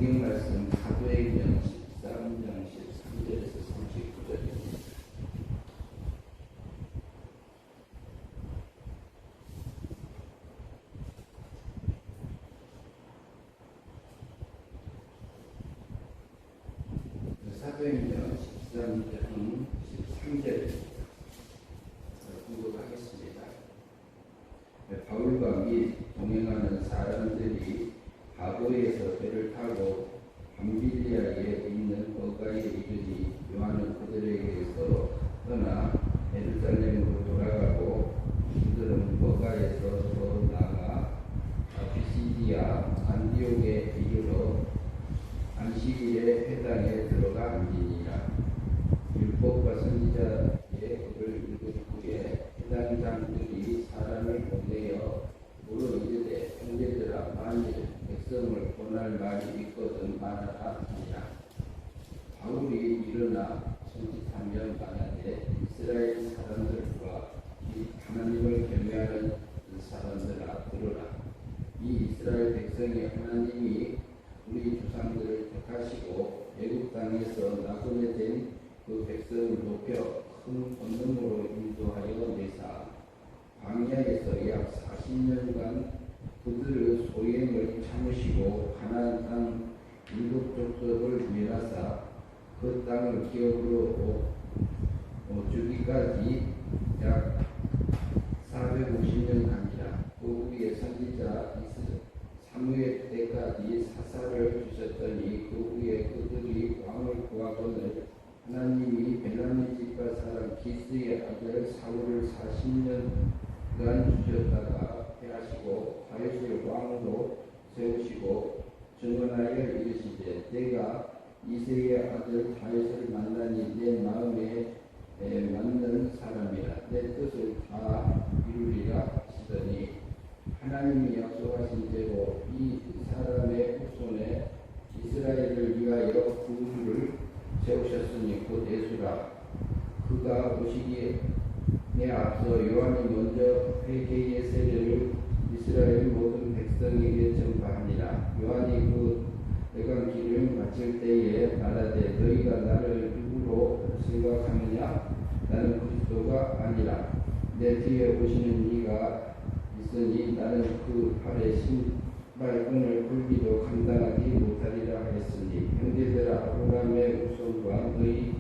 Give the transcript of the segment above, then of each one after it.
성경 말씀 사도행전 13장 13절에서 39절입니다. 사도행전 13장 13절입니다. 공독하겠습니다. 바울과 및 동행하는 사람들이 바보에서 배를 타고 밤빌리아에 있는 버가에 이르니 요한은 그들에게서 떠나 예루살렘으로 돌아가고 그들은 버가에서 더 나아가 피시디아 안디옥에 이르러 안식일에 회당에 들어가 앉으니라. 율법과 선지자의 글을 읽은 후에 회당장들이 사람을 보내어 물어 이르되 형제들아 만일 백성을 권할 말이 있거든 말하라 하니라. 바울이 일어나 손짓하며 말하되 이스라엘 사람들과 하나님을 경외하는 사람들아 들으라. 이 이스라엘 백성이 하나님이 우리 조상들을 택하시고 애굽 땅에서 나그네 된 그 백성을 높여 큰 권능으로 인도하여 내사 광야에서 약 40년간 그들의 소행을 참으시고 가나안 땅 7족속을 멸하사 그 땅을 기업으로 주기까지 약 450년간이라. 그 후에 선지자 사무엘 때까지 사사를 주셨더니 그 후에 그들이 왕을 구하거늘 하나님이 베냐민 집파 사람 기스의 아들 사울을 40년간 주셨다가 패하시고 다윗을 왕으로 세우시고 증언하여 이르시되 내가 이새의 아들 다윗을 만나니 내 마음에 맞는 사람이라 내 뜻을 다 이루리라 하시더니 하나님이 약속하신 대로 이 사람의 후손에 이스라엘을 위하여 구주를 세우셨으니 곧 예수라. 그가 오시기에 앞서 요한이 먼저 회개의 세례를 이스라엘 모든 백성에게 전파하니라. 요한이 그 대강길을 마칠 때에 말하되 너희가 나를 누구로 생각하느냐? 나는 그리스도가 아니라 내 뒤에 오시는 이가 있으니 나는 그 발에 신발끈을 굴기도 감당하지 못하리라 하였으니 형제들아 아브라함의 후손과 너희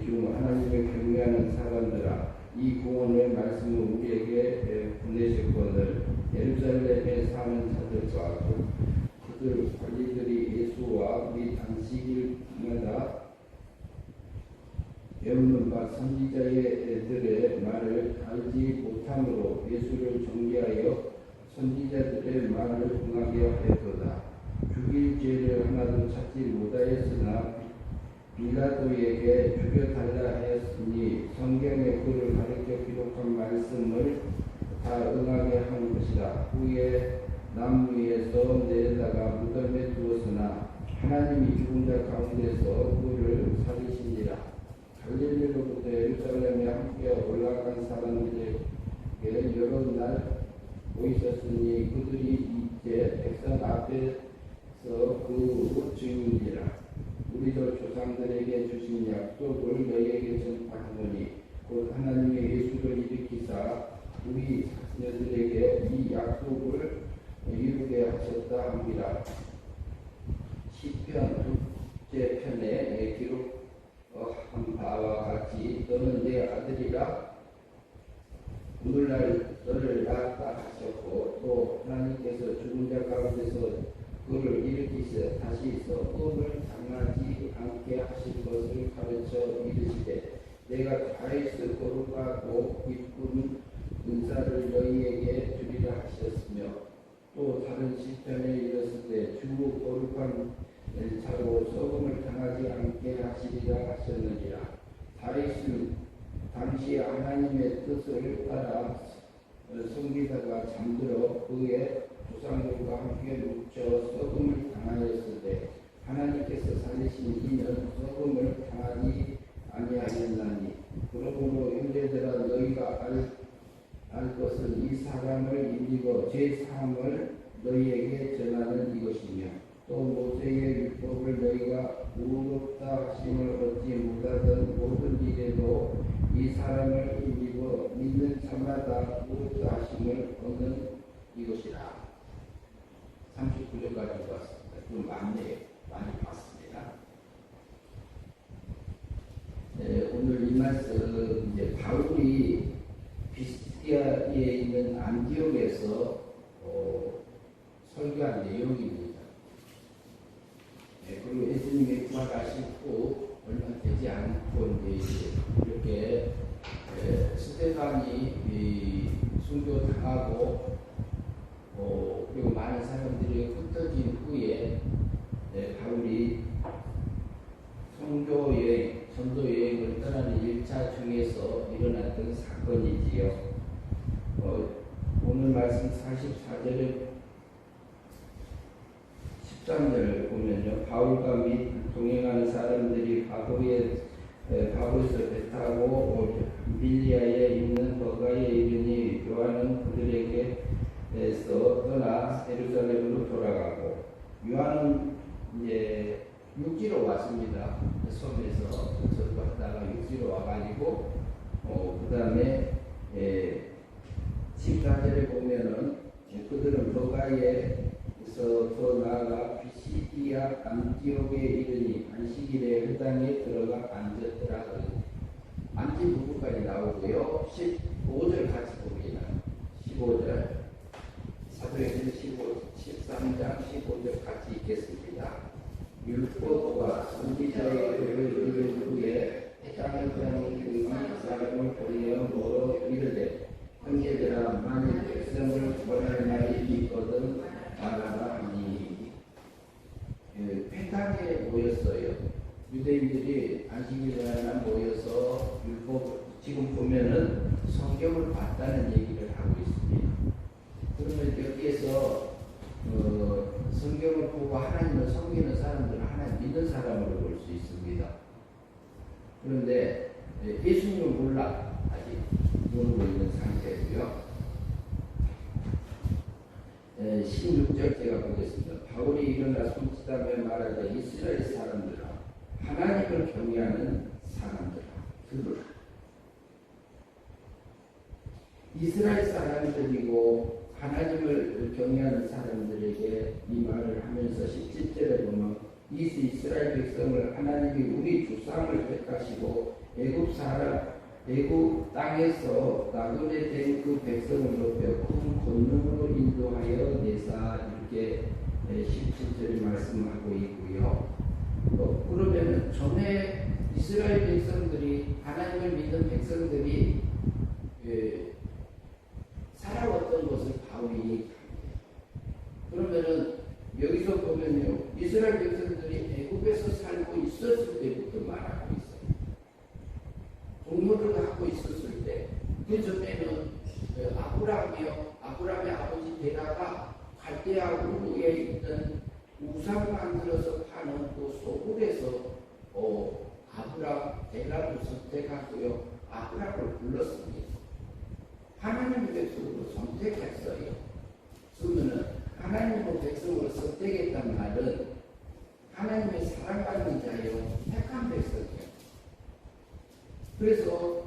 중 하나님을 경외하는 사람들아 이 구원의 말씀을 우리에게 보내셨거늘 예루살렘에 사는 자들과 그들 관리들이 예수와 및 안식일마다 배우는 바 선지자들의 말을 알지 못함으로 예수를 정죄하여 선지자들의 말을 응하게 하였도다. 죽일 죄를 하나도 찾지 못하였으나 빌라도에게 죽여달라 하였으니 성경에 그를 가르쳐 기록한 말씀을 다 응하게 한 것이다. 후에 나무 위에서 내려다가 무덤에 두었으나 하나님이 죽은 자 가운데서 그를 살리시니라. 갈릴리로부터 예루살렘에 함께 올라간 사람들에게 여러 날 보이셨으니 그들이 이제 백성 앞에서 그 증인이라. 우리도 조상들에게 주신 약속을 너희에게 전파하노니 곧 하나님의 예수를 일으키사 우리 자녀들에게 이 약속을 이루게 하셨다 합니다. 시편 2째 편에 기록한 바와 같이 너는 내 아들이라 오늘날 너를 낳았다 하셨고 또 하나님께서 죽은 자 가운데서 그를 일으키사 다시 썩음을 당하지 않게 하실 것을 가르쳐 이르시되 내가 다윗의 거룩하고 기쁜 은사를 너희에게 주리라 하셨으며 또 다른 시편에 이르시되 주 거룩한 자로 썩음을 당하지 않게 하시리라 하셨느니라. 다윗은 당시 하나님의 뜻을 따라 섬기다가 잠들어 그의 조상들과 함께 묻혀 썩음을 당하였으되 하나님께서 살리신 이는 썩음을 당하지 아니하였나니 그러므로 형제들아 너희가 알 것은 이 사람을 인리고 제 사함을 너희에게 전하는 이것이며 또 모세의 그가 의롭다 하심을 얻지 못하던 모든 일에도 이 사람을 힘입어 믿는 자마다 의롭다 하심을 얻는 이것이라. 39절까지 봤습니다. 좀 많이 봤습니다. 오늘 이 말씀 이제 바울이 비스디아에 있는 안디옥에서 설교한 내용입니다. 그리고 예수님의 부활하신 후 얼마 되지 않고 이제 이렇게 스데반이 순교당하고 그리고 많은 사람들이 흩어진 후에 바울이 선교 여행을 떠나는 1차 중에서 일어났던 사건이지요. 오늘 말씀 44절에 13절을 보면요. 바울과 및 동행하는 사람들이 바보에서 배 타고 빌리아에 있는 버가에 이르니 요한은 그들에게서 떠나 예루살렘으로 돌아가고, 요한은 이제 육지로 왔습니다. 섬에서 전도하다가 육지로 와가지고 그 다음에 14절에 보면은 그들은 버가에서 더 나아가 비시디아 안디옥에 이르니 안식일에 회당에 들어가 앉았더라. 앉은 부분까지 나오고요. 15절 같이 봅니다. 15절 사도행전 13장 15절 같이 읽겠습니다. 율법과 선지자의 글을 읽은 후에 땅을 향한 그 사람을 보려 물어 이르되 형제들아, 만일 백성을 구원할 날이 있거든 말하라 하니. 회당에 모였어요. 유대인들이 안식일에 모여서 율법, 지금 보면은 성경을 봤다는 얘기를 하고 있습니다. 그러면 여기에서 성경을 보고 하나님을 섬기는 사람들은 하나님 믿는 사람으로 볼 수 있습니다. 그런데 예수님을 몰라. 아직 모르고 있는 상태고요. 16절 제가 보겠습니다. 바울이 일어나 손짓하며 말하되 이스라엘 사람들아, 하나님을 경외하는 사람들아, 들으라. 이스라엘 사람들이고 하나님을 경외하는 사람들에게 이 말을 하면서 17절에 보면 이스라엘 백성을 하나님이 우리 조상을 택하시고 애굽 땅에서 나그네 된 그 백성을 높여 큰 권능으로 인도하여 내사, 이렇게 17절에 말씀하고 있고요. 그러면 전에 이스라엘 백성들이, 하나님을 믿는 백성들이 살아왔던 것을 바울이 얘기합니다. 그러면은 여기서 보면요, 이스라엘 백성들이 애굽에서 살고 있었을 때부터 말하고 있어요. 동료를 갖고 있었을 때, 그 전에는 아브라함의 아버지 데라가 갈대아 우르에 있는 우상 만들어서 파는 그 소굴에서 데라를 선택하고요, 아브라함을 불렀습니다. 하나님의 백성으로 선택했어요. 그러면은 하나님의 백성으로 선택했단 말은 하나님의 사랑받는 자예요, 택한 백성이에요. 그래서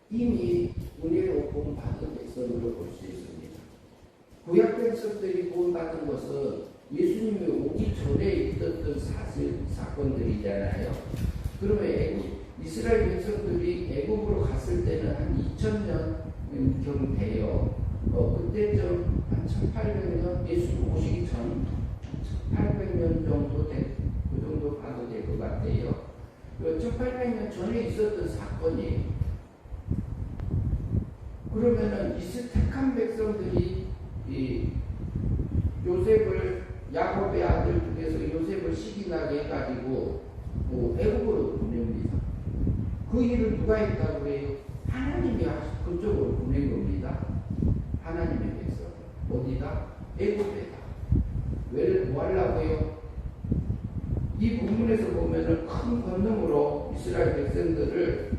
이미 은혜로 구원받은 백성으로 볼 수 있습니다. 구약 백성들이 구원받은 것은 예수님이 오기 전에 있었던 사건들이잖아요. 그러면 이스라엘 백성들이 애굽으로 갔을 때는 한 2000년경 돼요. 그때쯤 한 1800년, 예수님 오시기 전 1800년 정도 그 정도 봐도 될 것 같아요. 1800년 전에 있었던 사건이에요. 그러면은 택한 백성들이 요셉을, 야곱의 아들 중에서 요셉을 시기나게 해가지고 애굽으로 보냅니다. 그 일을 누가 했다고 해요? 하나님이 그쪽으로 보낸 겁니다. 하나님의 백성. 어디다? 애굽에다. 뭐 하려고요? 이 본문에서 보면은 큰 권능으로 이스라엘 백성들을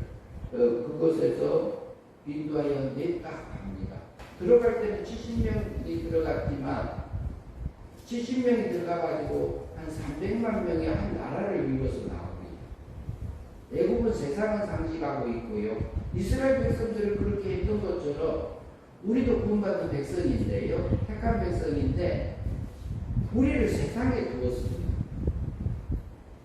그것에서 인도하여 냈다 합니다. 들어갈 때는 70명이 들어갔지만 70명이 들어가가지고 한 300만 명의 한 나라를 이루어서 나옵니다. 애굽은 세상을 상징하고 있고요. 이스라엘 백성들을 그렇게 했던 것처럼 우리도 구원받은 백성인데요. 택한 백성인데 우리를 세상에 두었습니다.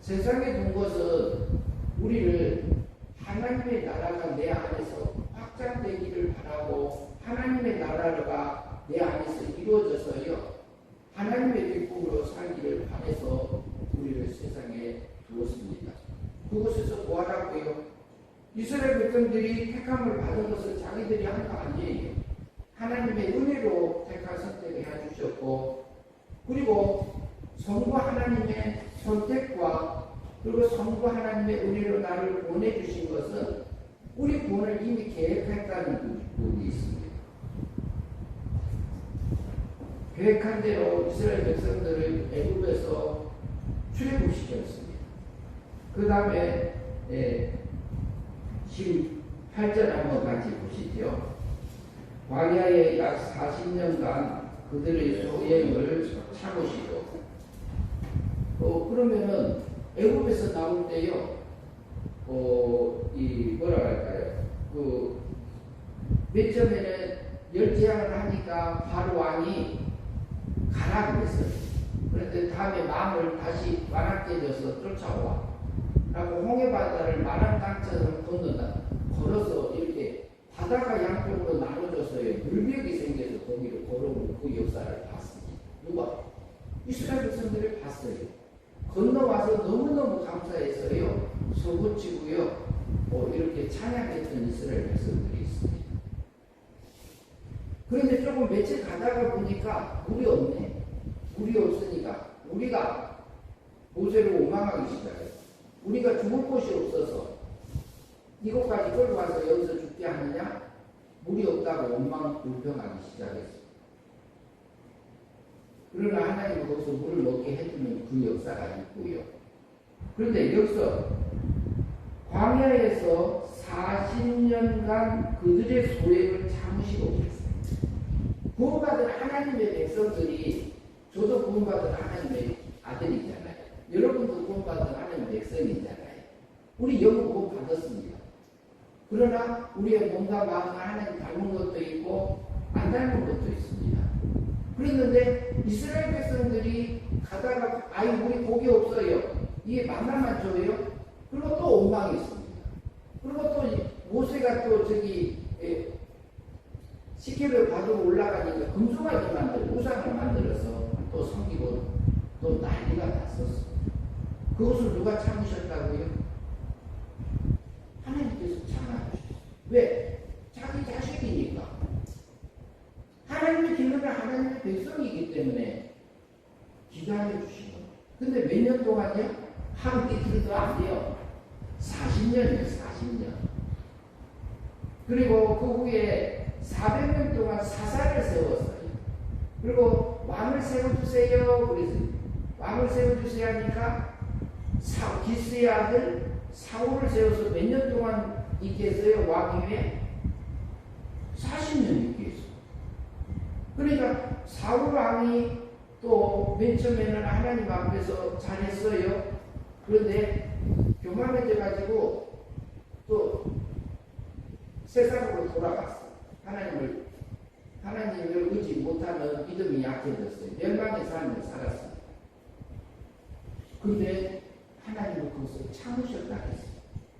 세상에 둔 것은 우리를 하나님의 나라가 내 안에서 확장되기를 바라고 하나님의 나라가 내 안에서 이루어져서요. 하나님의 기쁨으로 살기를 바라서 우리를 세상에 두었습니다. 그곳에서 뭐하라고요? 이스라엘 백성들이 택함을 받은 것은 자기들이 한 거 아니에요. 하나님의 은혜로 택한 선택을 해주셨고, 그리고 성부 하나님의 선택과 그리고 성부 하나님의 은혜로 나를 보내주신 것은 우리 구원을 이미 계획했다는 부분이 있습니다. 계획한 대로 이스라엘 백성들을 애굽에서 출애굽시켰습니다. 그 다음에 18절 한번 같이 보시죠. 광야에 약 40년간 그들의 소행을 참으시고, 그러면은 애굽에서 나올 때요, 이 뭐라 할까요? 맨 처음에는 열재앙을 하니까 바로 왕이 가라 그랬어요. 그런데 다음에 마음을 다시 완악게 져서 쫓아와. 라고 홍해바다를 마른 땅처럼 걸어서 이렇게 바다가 양쪽으로 나눠져서요. 물벽이 생겨서 거기로 걸어오는 그 역사를 봤습니다. 누가? 이스라엘 백성들이 봤어요. 건너와서 너무너무 감사해서요. 소고치고요. 이렇게 찬양했던 이스라엘 백성들이 있습니다. 그런데 조금 며칠 가다가 보니까 물이 없네. 물이 없으니까 우리가 모세를 원망하기 시작해요. 우리가 죽을 곳이 없어서 이곳까지 끌고 와서 여기서 죽게 하느냐? 물이 없다고 원망 불평하기 시작했어요. 그러나 하나님은 거기서 물을 먹게 해주는 그 역사가 있고요. 그런데 여기서 광야에서 40년간 그들의 소행을 참으시고 계세요. 구원받은 하나님의 백성들이, 저도 구원받은 하나님의 아들이잖아요. 여러분도 구원받은 하나님의 백성이잖아요. 우리 영은 구원받았습니다. 그러나 우리의 몸과 마음과 하나님 닮은 것도 있고 안 닮은 것도 있습니다. 그랬는데 이스라엘 백성들이 가다가 우리 고기 없어요. 이게 만나만 줘요. 그리고 또 원망했습니다. 그리고 또 모세가 또 시케를 받으러 올라가니까 금송아지 우상을 만들어서 또 섬기고 또 난리가 났었어. 그것을 누가 참으셨다고요? 하나님께서 참아주셨어요. 왜? 자기 자식이니까. 하나님의 기름은 하나님의 백성이기 때문에 기다려 주시는 거예요. 근데 몇 년 동안요? 하루 이틀도 안 돼요. 40년이에요, 40년. 그리고 그 후에 400년 동안 사사를 세웠어요. 그리고 왕을 세워주세요. 그래서 왕을 세워주세요 하니까 기스의 아들 사울을 세워서 몇 년 동안 있게 했어요? 왕 위에 40년 있게 했어요. 그러니까 사울 왕이 또 맨 처음에는 하나님 앞에서 잘했어요. 그런데 교만해져 가지고 또 세상으로 돌아갔어요. 하나님을 의지 못하는 믿음이 약해졌어요. 멸망의 삶을 살았어요. 그런데 하나님은 그것을 참으셨다 했어요.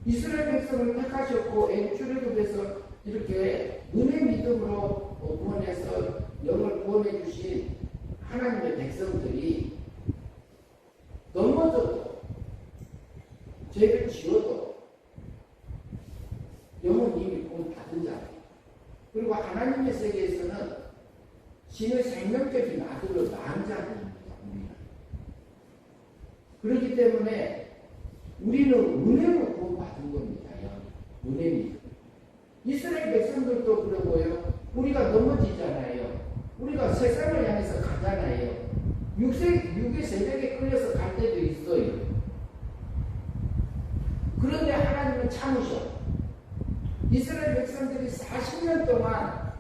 이스라엘 백성을 택하셨고 애굽 출애굽에서 이렇게 은혜 믿음으로 구원해서 영을 구원해 주신 하나님의 백성들이 넘어져도 죄를 지어도 영은 이미 구원 받은 자예요. 그리고 하나님의 세계에서는 신의 생명적인 아들로 낳은 자들입니다. 그렇기 때문에 우리는 은혜로 구원받은 겁니다. 은혜입니다. 이스라엘 백성들도 그러고요. 우리가 넘어지잖아요. 우리가 세상을 향해서 가잖아요. 육의 세력에 끌려서 갈 때도 있어요. 그런데 하나님은 참으셔. 이스라엘 백성들이 40년 동안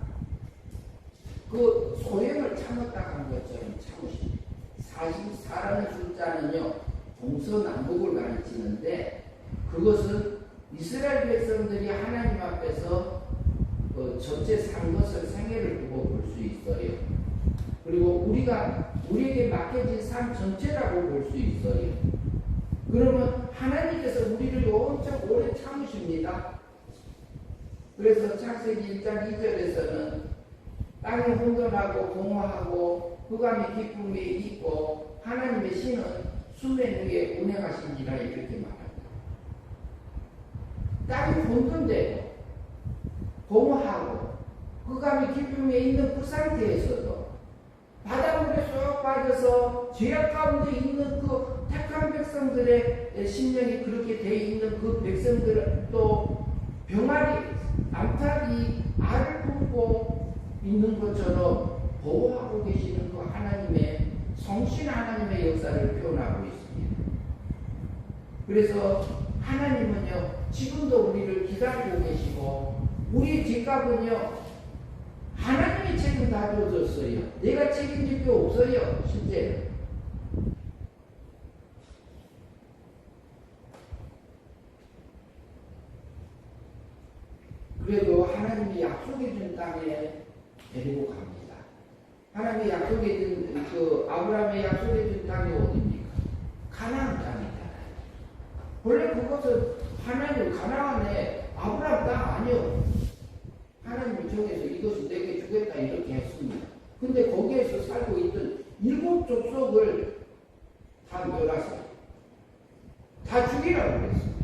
그 소행을 참았다 한 것처럼 참으십니다. 동서남북을 가르치는데 그것은 이스라엘 백성들이 하나님 앞에서 전체 산 것을 생애를 두고 볼 수 있어요. 그리고 우리에게 맡겨진 삶 전체라고 볼 수 있어요. 그러면 하나님께서 우리를 엄청 오래 참으십니다. 그래서 창세기 1장 2절에서는 땅이 혼돈하고 공허하고 흑암이 기쁨이 있고 하나님의 신은 수면 위에 운행하시니라 이렇게 말합니다. 땅이 혼돈되고 공허하고 흑암이 기쁨에 있는 그 상태에서도 바닷물에 쏙 빠져서 죄악 가운데 있는 그 택한 백성들의 심령이 그렇게 되어 있는 그 백성들도 병아리, 암탉이 알을 품고 있는 것처럼 보호하고 계시는 그 하나님의 성신 하나님의 역사를 표현하고 있습니다. 그래서 하나님은요 지금도 우리를 기다리고 계시고 우리의 뒷값은요 하나님이 책임 다 져줬어요. 내가 책임질 게 없어요. 실제 그래도 하나님이 약속해준 땅에 데리고 갑니다. 하나님이 약속해준 아브라함의 약속해준 땅이 어디입니까? 가나안 땅이잖아요. 원래 그것은 하나님 가나안에 아브라함 땅 아니요. 하나님이 정해서 이것을 내게 주겠다 이렇게 했습니다. 근데 거기에서 살고 있던 7 족속을 다 멸하세요. 다 죽이라고 그랬습니다.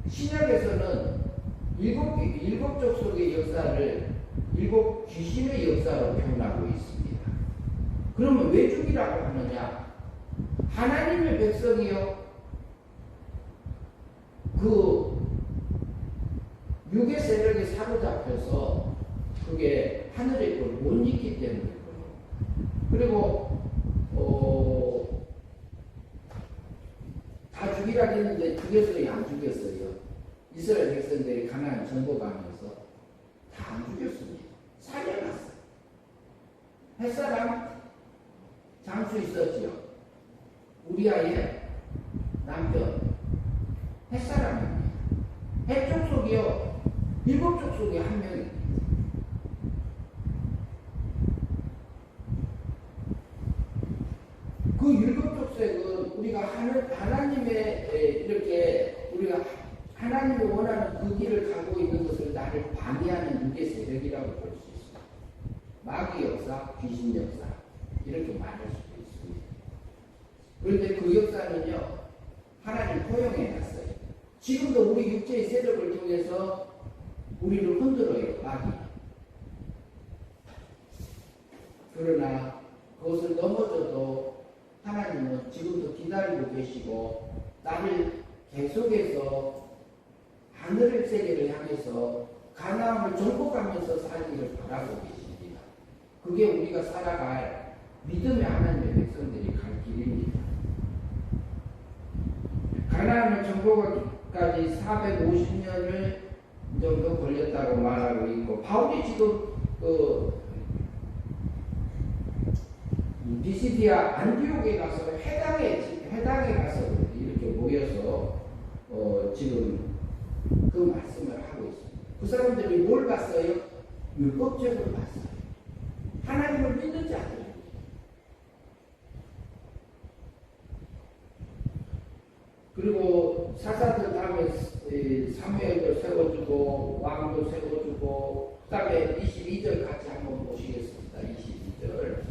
신약에서는 7 족속의 역사를 7 귀신의 역사로 표현하고 있습니다. 그러면 왜 죽이라고 하느냐? 하나님의 백성이요. 그 육의 세력에 사로잡혀서 그게 하늘의 걸 못 잊기 때문에 그리고 다 죽이라 했는데 죽였어요? 안 죽였어요? 이스라엘 백성들이 가나안 정복하면서 다 안 죽였습니다. 살려놨어요. 햇사람 장수 있었죠. 우리아의 남편 햇사람입니다. 햇족속이요 7 족속이 한 명입니다. 그 7 족속은 우리가 하나님의 이렇게 우리가 하나님이 원하는 그 길을 가고 있는 것을 나를 방해하는 육의 세력이라고 볼 수 있습니다. 마귀 역사, 귀신 역사 이렇게 말할 수도 있습니다. 그런데 그 역사는요 하나님 포용해 놨어요. 지금도 우리 육체의 세력을 통해서 우리를 흔들어요, 마귀. 그러나 그것을 넘어져도 하나님은 지금도 기다리고 계시고 나를 계속해서 하늘의 세계를 향해서 가나안을 정복하면서 살기를 바라고 계십니다. 그게 우리가 살아갈 믿음의 하나님의 백성들이 갈 길입니다. 가나안을 정복하기까지 450년을 정도 걸렸다고 말하고 있고 바울이 지금 비시디아 안디옥에 가서 회당에 가서 이렇게 모여서 지금 그 말씀을 하고 있습니다. 그 사람들이 뭘 봤어요? 율법적으로 봤어요. 하나님을 믿는 자들. 그리고 사사들 다음에 사무엘도 세워주고 왕도 세워주고 그 다음에 22절 같이 한번 보시겠습니다. 22절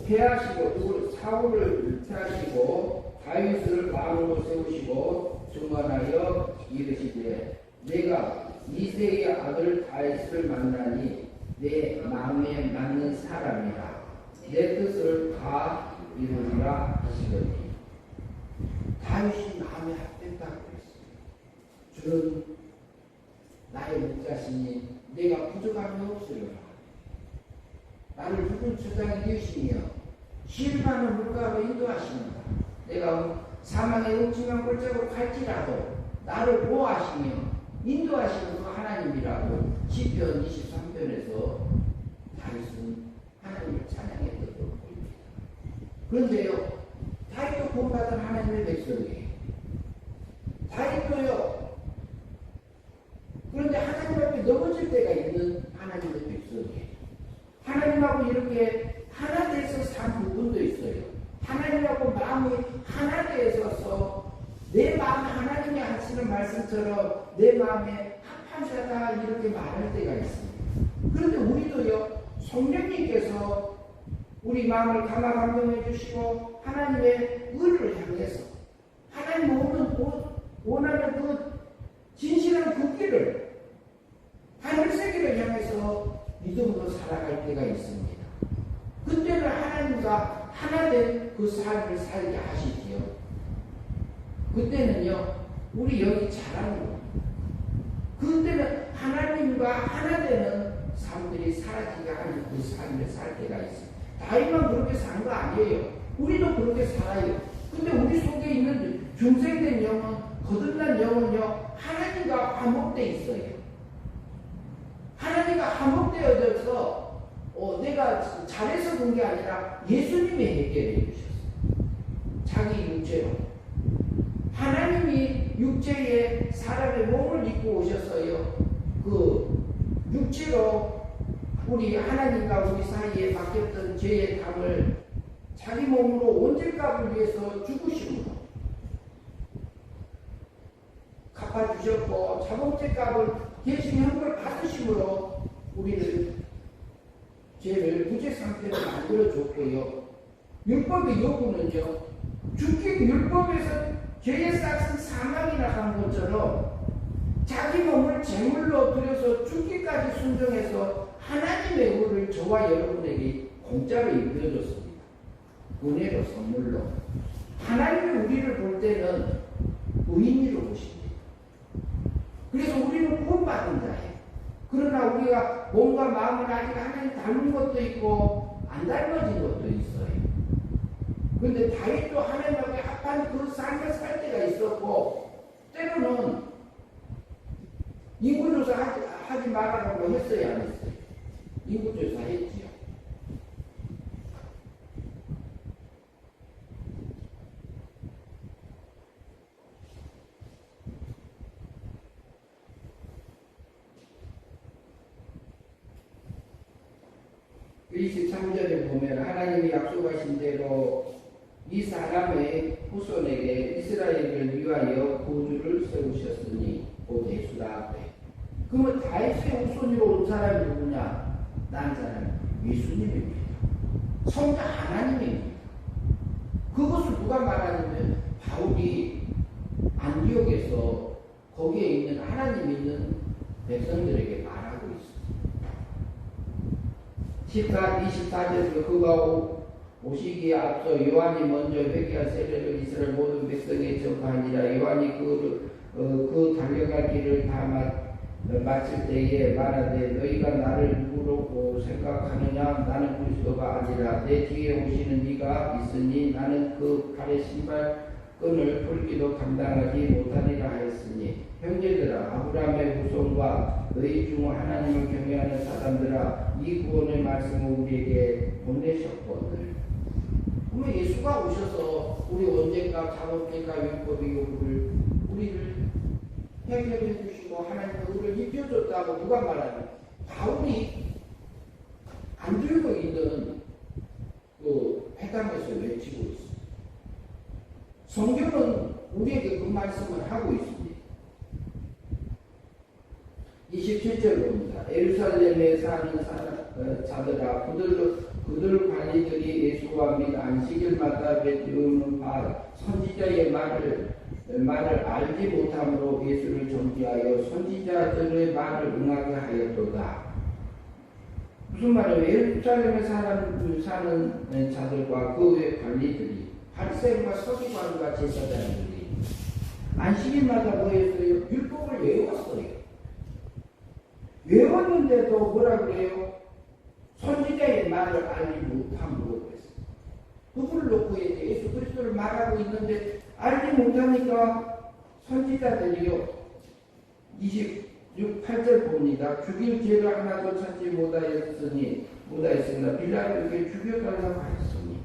패하시고 사울을 패하시고 다윗을 왕으로 세우시고 중간하여 이르시되 내가 이새의 아들 다윗을 만나니 내 마음에 맞는 사람이라 내 뜻을 다 이루리라 하시더니 다윗이 마음에 합했다고 했습니다. 주는 나의 목자시니 내가 부족함이 없으리라. 나를 붉은 초장에 이으시며 시름하는 물가로 인도하시는다. 내가 사망의 음침한 골짜기로 갈지라도 나를 보호하시며 인도하시는 그 하나님이라고 시편 23편에서 다윗은 하나님을 찬양했던 것을 보입니다. 그런데요, 다윗도 구원받은 하나님의 백성이에요. 다윗도요, 그런데 하나님 앞에 넘어질 때가 있는 하나님의 백성이에요. 하나님하고 이렇게 하나 돼서 산 부분도 있어요. 하나님하고 마음이 하나 되어 있어서 내 마음에 하나님이 하시는 말씀처럼 내 마음에 합하자다 이렇게 말할 때가 있습니다. 그런데 우리도요, 성령님께서 우리 마음을 감화감동해 주시고 하나님의 의를 향해서 하나님 원하는 그 진실한 그 길을 하늘세계를 향해서 믿음으로 살아갈 때가 있습니다. 그때는 하나님과 하나 된 그 삶을 살게 하시지요. 그때는요, 우리 여기 잘하는 거예요. 그때는 하나님과 하나 되는 사람들이 사라지게 하는 그 삶을 살 때가 있어요. 다윗만 그렇게 산 거 아니에요. 우리도 그렇게 살아요. 근데 우리 속에 있는 중생된 영혼, 거듭난 영혼요, 하나님과 화목되어 있어요. 하나님과 화목되어져서 내가 잘해서 그런 게 아니라 예수님이 해결해 주셨어요. 자기 육체로. 하나님이 육체에 사람의 몸을 입고 오셨어요. 그 육체로 우리 하나님과 우리 사이에 맡겼던 죄의 담을 자기 몸으로 원죄값을 위해서 죽으심으로 갚아주셨고, 자복죄값을 대신 형벌 받으심으로 우리를 죄를 무죄 상태로 만들어줬고요. 율법의 요구는요, 죽기 율법에서 죄의 싹은 사망이라 한 것처럼 자기 몸을 제물로 드려서 죽기까지 순종해서 하나님의 의를 저와 여러분에게 공짜로 입혀줬습니다. 은혜로 선물로. 하나님이 우리를 볼 때는 의인으로 보십니다. 그래서 우리는 구원받은 자예요. 그러나 우리가 몸과 마음은 아직 하나님 닮은 것도 있고 안 닮아진 것도 있어요. 그런데 다윗도 하나님 앞에 합한 그 삶을 살 때가 있었고, 때로는 인구조사 하지 말라고 했어야 안 했어요. 인구조사 했지요. 그 23절에 보면 하나님이 약속하신 대로 이 사람의 후손에게 이스라엘을 위하여 구주를 세우셨으니 곧 예수다 앞에. 그러면 다윗의 후손으로 온 사람이 누구냐? 난 사람 예수님입니다. 성자 하나님입니다. 그것을 누가 말하냐면 바울이 안디옥에서 거기에 있는 하나님 있는 백성들에게 말하고 있습니다. 24절에서 그가 오시기에 앞서 요한이 먼저 회개한 세례를 이스라엘 모든 백성에 전파하니라. 요한이 그 달려갈 길을 다 마칠 때에 말하되 너희가 나를 누구로 생각하느냐? 나는 그리스도가 아니라 내 뒤에 오시는 이가 있으니 나는 그 발의 신발끈을 풀기도 감당하지 못하리라 하였으니, 형제들아, 아브라함의 후손과 너희 중 하나님을 경외하는 사람들아, 이 구원의 말씀을 우리에게 보내셨거늘. 그러면 예수가 오셔서 우리 원죄값, 자복죄값, 율법의 요구를 우리를 해결해 주시고 하나님의 의를 입혀줬다고 누가 말하냐? 바울이 안 들고 있는 그 회당에서 외치고 있습니다. 성경은 우리에게 그 말씀을 하고 있습니다. 27절 봅니다. 예루살렘에 사는 자들아, 그들 관리들이 예수와 및 안식일마다 베드로는 선지자의 말을 알지 못함으로 예수를 정죄하여 선지자들의 말을 응하게 하였도다. 무슨 말이에요? 예루살렘에 사는 자들과 그 외 관리들이, 바리새인과 서기관과 제사장들이 안식일마다 뭐였어요? 율법을 외웠어요. 외웠는데도 뭐라 그래요? 선지자의 말을 알지 못함으로 그랬어요. 누구를 놓고 예수 그리스도를 말하고 있는데 알지 못하니까 선지자들이요. 28절 봅니다. 죽일 죄를 하나도 찾지 못하였으나 빌라도에게 죽여달라고 하였으니,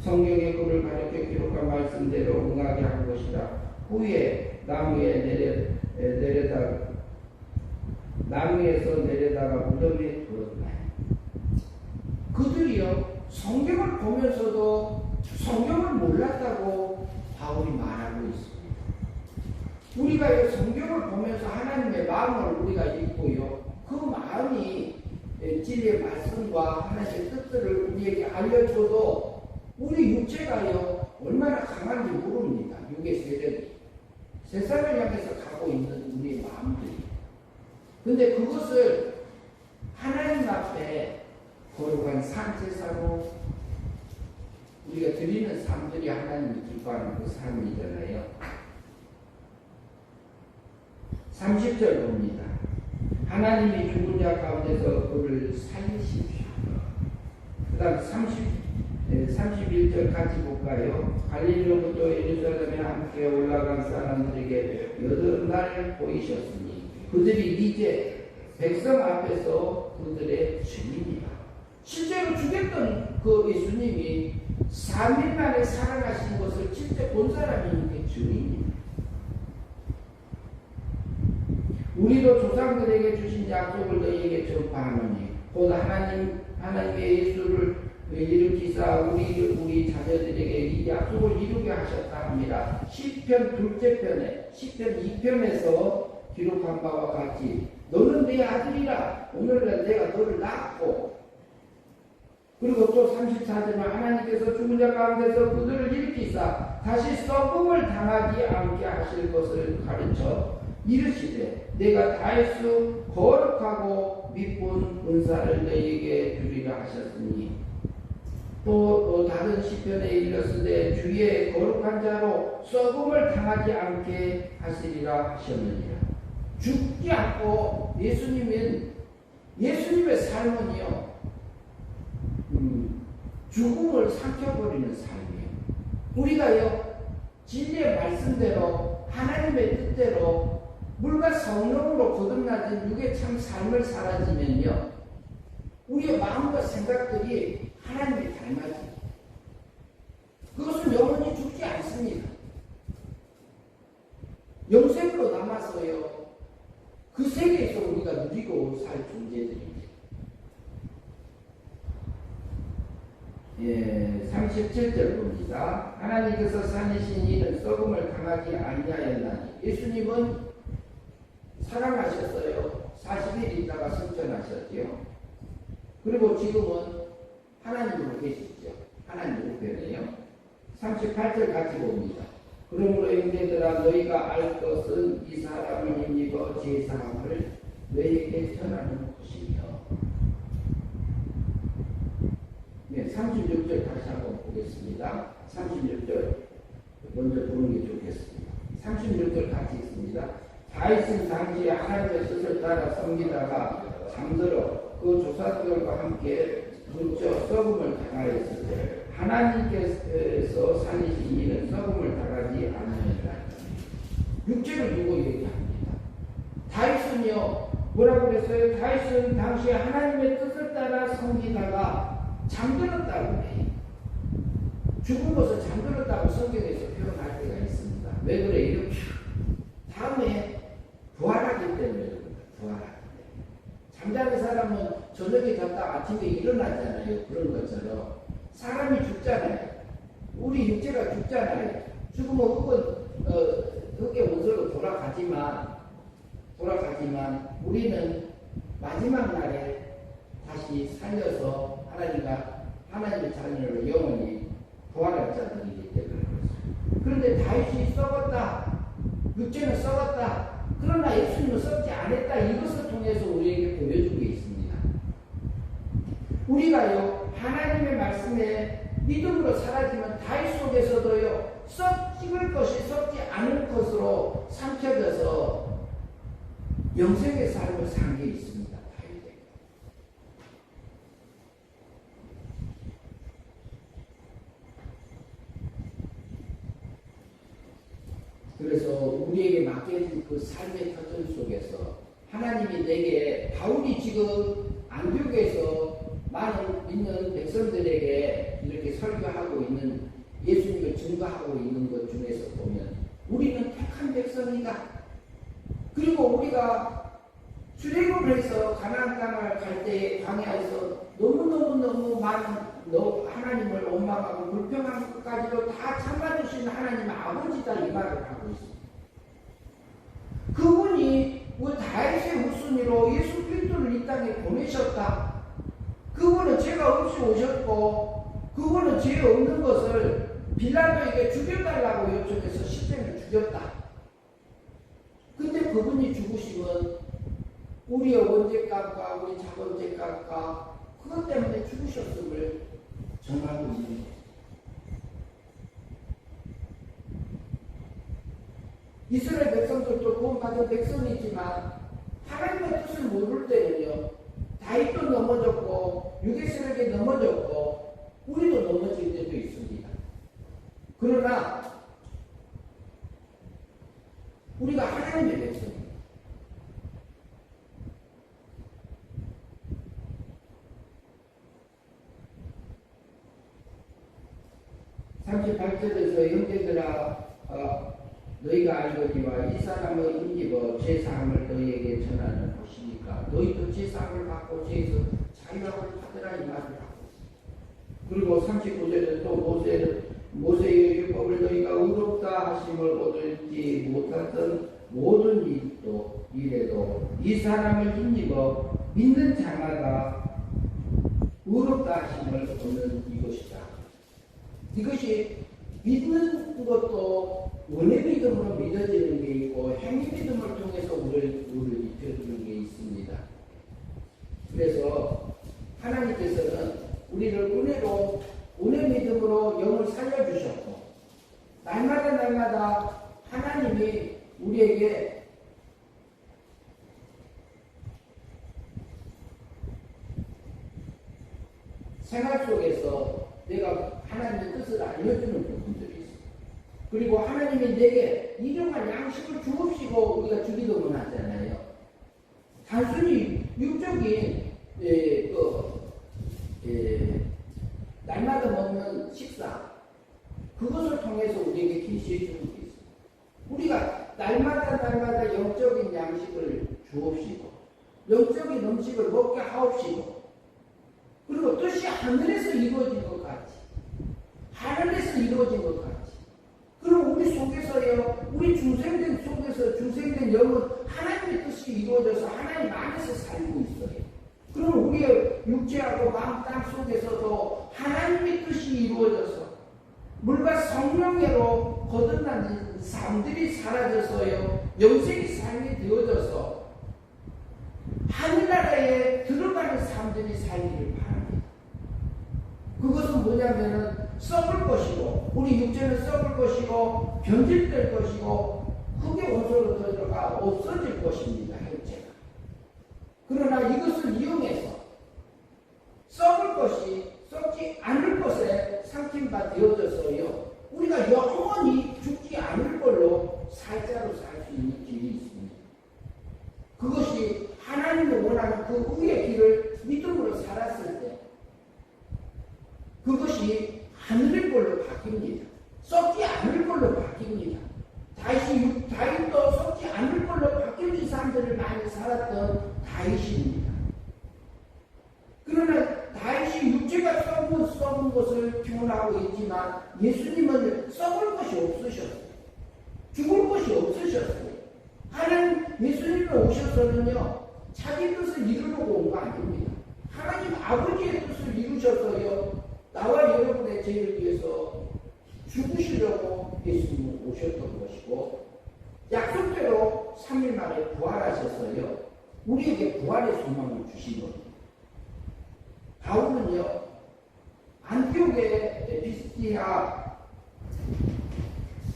성경의 꿀을 가르쳐 기록한 말씀대로 응하게 한 것이라. 후에 나무에서 내려다가 무덤에 두었다. 그들이요 성경을 보면서도 성경을 몰랐다고 바울이 말하고 있습니다. 우리가 성경을 보면서 하나님의 마음을 우리가 읽고요, 그 마음이 진리의 말씀과 하나님의 뜻들을 우리에게 알려줘도 우리 육체가요 얼마나 강한지 모릅니다. 육의 세력이 세상을 향해서 가고 있는 우리의 마음들이. 근데 그것을 하나님 앞에 거룩한 산제사로 우리가 드리는 삶들이 하나님이 기뻐하는 그 삶이잖아요. 30절 봅니다. 하나님이 죽은 자 가운데서 그를 살리십시오. 그 다음 31절 같이 볼까요? 갈릴리로부터 예루살렘에 함께 올라간 사람들에게 8날 보이셨으니 그들이 이제 백성 앞에서 그들의 주님이라. 실제로 죽였던 그 예수님이 3일 만에 살아나신 것을 실제 본 사람이 이게 주님입니다. 우리도 조상들에게 주신 약속을 너희에게 전파하노니 곧 하나님의 예수를 일으키사 우리 자녀들에게 이 약속을 이루게 하셨다 합니다. 시편 둘째 편에 시편 2편에서 기록한 바와 같이 너는 내 아들이라 오늘날 내가 너를 낳았고, 그리고 또 34절에 하나님께서 죽은 자 가운데서 그들을 일으키사 다시 썩음을 당하지 않게 하실 것을 가르쳐 이르시되 내가 다할수 거룩하고 미쁜 은사를 너희에게 주리라 하셨으니 또 다른 시편에 이르시되 주의 거룩한 자로 썩음을 당하지 않게 하시리라 하셨느니라. 죽지 않고 예수님의 삶은요 죽음을 삼켜버리는 삶이에요. 우리가요 진리의 말씀대로 하나님의 뜻대로 물과 성령으로 거듭나진 육의 참 삶을 살아지면요 우리의 마음과 생각들이 하나님이 닮아져요. 그것은 영원히 죽지 않습니다. 영생으로 남아서요 그 세계에서 우리가 누리고 살 존재들입니다. 37절 봅니다. 하나님께서 살리신 이는 썩음을 당하지 아니하였나니. 예수님은 살아나셨어요. 40일 있다가 승천하셨죠. 그리고 지금은 하나님으로 계시죠. 하나님 우편에요. 38절 같이 봅니다. 그러므로 형제들아 너희가 알 것은 이 사람을 힘입어 제사함을 너희에게 전하는 것이며. 36절 다시 한번 보겠습니다. 36절 먼저 보는 게 좋겠습니다. 36절 같이 있습니다. 다윗은 당시에 하나님의 뜻을 따라 섬기다가 잠들어 그 조사들과 함께 굶쳐 썩음을 당하였을 때 하나님께서 살리신 이는 썩음을 당하지 않으리라. 육체를 두고 얘기합니다. 다윗은요 뭐라고 그랬어요? 다윗은 당시에 하나님의 뜻을 따라 섬기다가 잠들었다고 해요. 죽은 것을 잠들었다고 성경에서 표현할 때가 있습니다. 왜 그래요? 다음에 부활하기 때문에 부활하기 때문에. 잠자는 사람은 저녁에 잤다 아침에 일어나잖아요. 그런 것처럼 사람이 죽잖아요. 우리 육체가 죽잖아요. 죽으면 흙의 원소로 돌아가지만 우리는 마지막 날에 다시 살려서 하나님의 자녀로 영원히 부활할 자들이기 때문에 그렇습니다. 그런데 다윗이 썩었다. 육체는 썩었다. 그러나 예수님은 썩지 않았다. 이것을 통해서 우리에게 보여주고 있습니다. 우리가요 하나님의 말씀에 믿음으로 살아지면 다윗 속에서도요 썩을 것이 썩지 않을 것으로 삼켜져서 영생의 삶을 산 게 있습니다. 다윗에게. 그래서 우리에게 맡겨진 그 삶의 터전 속에서 하나님이 내게 바울이 지금 안디옥에서 많은 믿는 백성들에게 이렇게 설교하고 있는 예수님을 증거하고 있는 것 중에서 보면 우리는 택한 백성이다. 그리고 우리가 출애굽을 해서 가나안 땅을 갈 때에 광야에서 너무 많은 하나님을 원망하고 불평한 것까지도 다 참아주시는 하나님 아버지다 이 말을 하고 있습니다. 그분이 다윗의 후손으로 예수 그리스도를 이 땅에 보내셨다. 그분은 죄가 없이 오셨고 그분은 죄 없는 것을 빌라도에게 죽여달라고 요청해서 십자가를 죽였다. 근데 그분이 죽으시면 우리의 원죄값과 우리 자본죄값과 그것 때문에 죽으셨음을 전하고 있는 거예요. 이스라엘 백성들도 구원받은 백성이지만 하나님의 뜻을 모를 때는요, 다윗도 넘어졌고 유대인에게 넘어졌고 우리도 넘어질 때도 있습니다. 그러나 우리가 하나님의 백성입니다. (38절에서) 형제들아 너희가 알거니와 이 사람의 힘입어 제사함을 너희에게 전하는 것이니까 너희도 제사함을 받고 죄에서 자유함을 받으라 이 말을 하고 있습니다. 그리고 39절에 또 모세의 율법을 너희가 의롭다 하심을 얻지 못했던 모든 일에도 이 사람을 힘입어 믿는 자마다 의롭다 하심을 얻는 이것이다. 이것이 믿는 것도 원의 믿음으로 믿어지는 게 있고 행위 믿음을 통해서 우리를 입혀주는 게 있습니다. 그래서 하나님께서는 우리를 은혜 믿음으로 영을 살려주셨고 날마다 하나님이 우리에게 생활 속에서 내가 하나님의 뜻을 알려주는 부분들이 있습니다. 그리고 하나님이 내게 일용할 양식을 주옵시고 우리가 주기도문 하잖아요. 단순히 육적인 날마다 먹는 식사 그것을 통해서 우리에게 계시해 주는 게 있습니다. 우리가 날마다 영적인 양식을 주옵시고 영적인 음식을 먹게 하옵시고 그리고 뜻이 하늘에서 이루어진 것 같이 하늘에서 이루어진 것 같이 그럼 우리 속에서요 우리 중생된 영은 하나님의 뜻이 이루어져서 하나님 안에서 살고 있어요. 그럼 우리의 육체하고 마음 땅 속에서도 하나님의 뜻이 이루어져서 물과 성령으로 거듭난 삶들이 사라져서요 영생의 삶이 되어져서 하늘나라에 들어가는 삶들이 살기를 바랍니다. 그것은 뭐냐면은 썩을 것이고 우리 육체는 썩을 것이고 변질될 것이고 흙의 원소로 들어가 없어질 것입니다. 육체가. 그러나 이것을 이용해서 썩을 것이 썩지 않을 것에 상팀바 되어져서요 우리가 영원히 죽지 않을 걸로 살자로 살 수 있는 길이 있습니다. 그것이 하나님이 원하는 그 의의 길을 믿음으로 살았을 때 그것이 하늘의 걸로 바뀝니다. 썩지 않을 걸로 바뀝니다. 다윗도 썩지 않을 걸로 바뀌는 사람들을 많이 살았던 다윗입니다. 그러나 다윗이 육체가 썩은 것을 표현하고 있지만 예수님은 썩을 것이 없으셨어요. 죽을 것이 없으셨어요. 하나님 예수님이 오셔서는요 자기 뜻을 이루려고 온 거 아닙니다. 하나님 아버지의 뜻을 이루셔서요 나와 여러분의 죄를 위해서 죽으시려고 예수님은 오셨던 것이고 약속대로 3일 만에 부활하셔서요 우리에게 부활의 소망을 주신 겁니다. 바울은요 안티옥의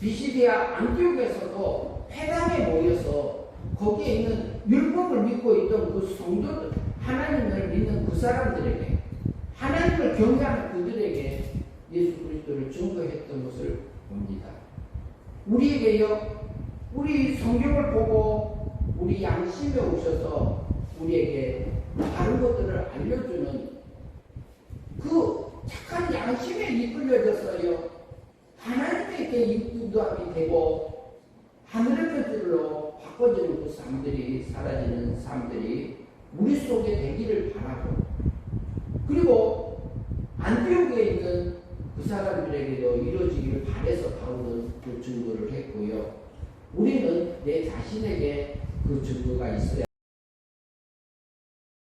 비시디아 안티옥에서도 회당에 모여서 거기에 있는 율법을 믿고 있던 그 성도들 하나님을 믿는 그 사람들에게 하나님을 경외하는 그들에게 예수 그리스도를 증거했던 것을 봅니다. 우리에게요 우리 성경을 보고 우리 양심에 오셔서 우리에게 다른 것들을 알려주는 그 착한 양심에 이끌려졌어요. 하나님에게 인도함이 되고 하늘의 것들로 바꿔지는 그 삶들이, 사라지는 삶들이 우리 속에 되기를 바라고, 그리고 안디옥에 있는 그 사람들에게도 이루어지기를 바라서 바울은 그 증거를 했고요. 우리는 내 자신에게 그 증거가 있어야